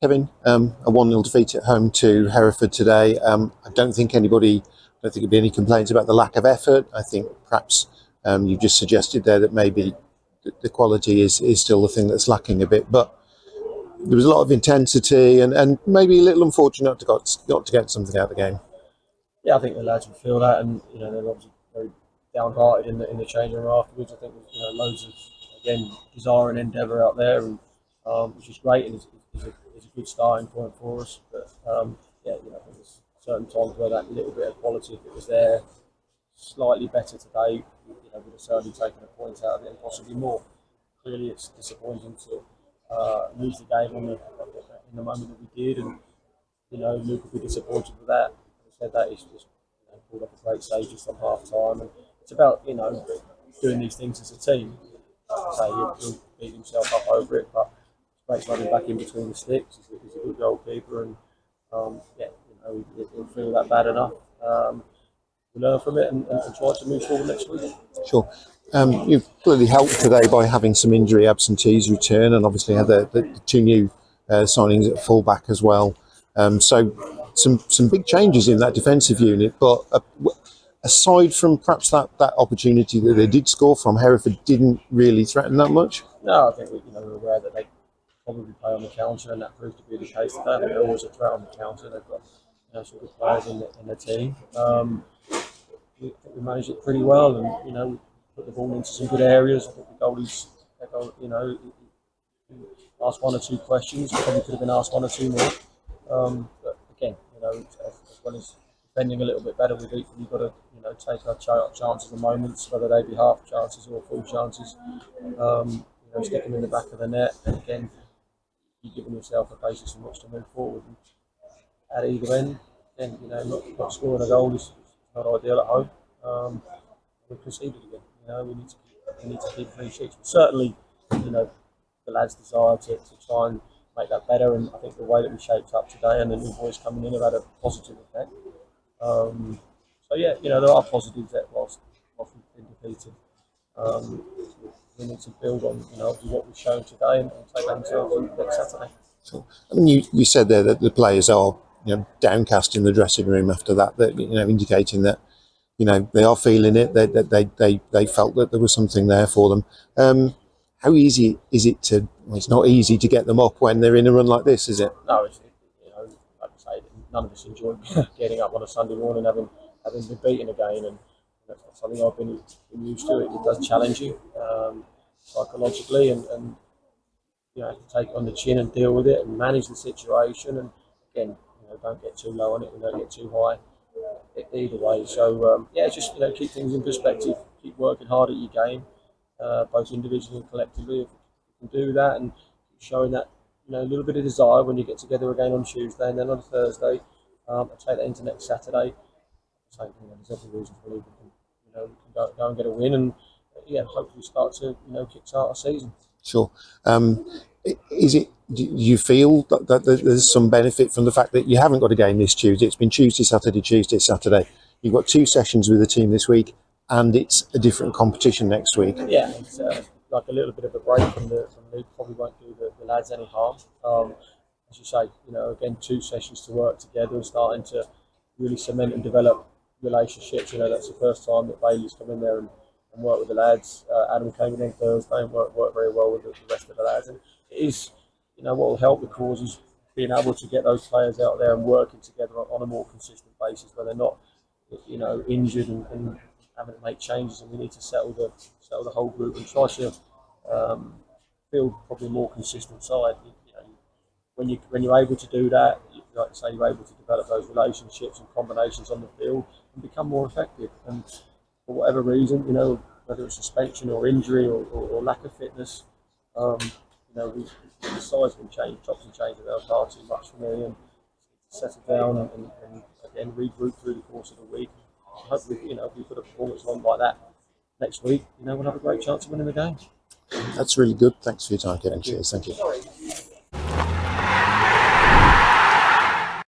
Kevin, a 1-0 defeat at home to Hereford today. I don't think there'd be any complaints about the lack of effort. I think perhaps you've just suggested there that maybe the quality is still the thing that's lacking a bit. But there was a lot of intensity and maybe a little unfortunate not to get something out of the game. Yeah, I think the lads will feel that, and they're obviously very downhearted in the changing room afterwards. I think there's loads of desire and endeavour out there, and which is great and is a good starting point for us. But I think there's certain times where that little bit of quality, if it was there, slightly better today, would have certainly taken a point out of it and possibly more. Clearly, it's disappointing to lose the game in the moment that we did, and Luke will be disappointed with that. Said that he's just pulled up a great stage just on half time, and it's about doing these things as a team. He'll beat himself up over it, but it's great running back in between the sticks. He's a good goalkeeper, and he'll feel that bad enough. We learn from it and try to move forward next week. Sure. You've clearly helped today by having some injury absentees return, and obviously had the two new signings at fullback as well. So some big changes in that defensive unit. But aside from perhaps that opportunity that they did score from, Hereford didn't really threaten that much. No, I think we're aware that they probably play on the counter, and that proved to be the case today. They're always a threat on the counter. They've got some good players in the team. We managed it pretty well, and we put the ball into some good areas. I think the goalies, asked one or two questions. Probably could have been asked one or two more. But again, as well as defending a little bit better, we've equally got to take our chances and moments, whether they be half chances or full chances. Stick them in the back of the net, and again, you're giving yourself a basis from which to move forward. And at either end, then not scoring a goal is not ideal at home. We conceded again. We need to keep clean sheets. But certainly, the lads' desire to try and make that better, and I think the way that we shaped up today and the new boys coming in have had a positive effect. There are positives that whilst we've been defeated, we need to build on what we've shown today and take that themselves next Saturday. So, I mean, you said there that the players are downcast in the dressing room after that, indicating that they are feeling it. They felt that there was something there for them. How easy is it to? Well, it's not easy to get them up when they're in a run like this, is it? No, like I say, none of us enjoy getting up on a Sunday morning having been beaten again, and that's not something I've been used to. It does challenge you psychologically, and you have to take it on the chin and deal with it and manage the situation. And again, don't get too low on it and don't get too high either way. So just keep things in perspective, keep working hard at your game, both individually and collectively. If you can do that and showing that a little bit of desire when you get together again on Tuesday and then on Thursday, and take that into next Saturday. Same thing. There's every reason to believe we can go and get a win, and hopefully start to kickstart our season. Sure. Do you feel that there's some benefit from the fact that you haven't got a game this Tuesday? It's been Tuesday, Saturday. You've got two sessions with the team this week, and it's a different competition next week. Yeah, it's like a little bit of a break from the league. Probably won't do the lads any harm. As you say, again, two sessions to work together and starting to really cement and develop relationships. That's the first time that Bailey's come in there and worked with the lads. Adam came in on Thursday and worked very well with the rest of the lads. And it is, what will help the cause is being able to get those players out there and working together on a more consistent basis, where they're not, injured and having to make changes. And we need to settle the whole group and try to build probably a more consistent side. When you're able to do that, like I say, you're able to develop those relationships and combinations on the field and become more effective. And for whatever reason, whether it's suspension or injury or lack of fitness, the side's been changed, chops and changes are far too much for me, and settle down and again regroup through the course of the week. Hopefully, if we put a performance on like that next week, we'll have a great chance of winning the game. That's really good. Thanks for your time, Kevin. Cheers. Thank you.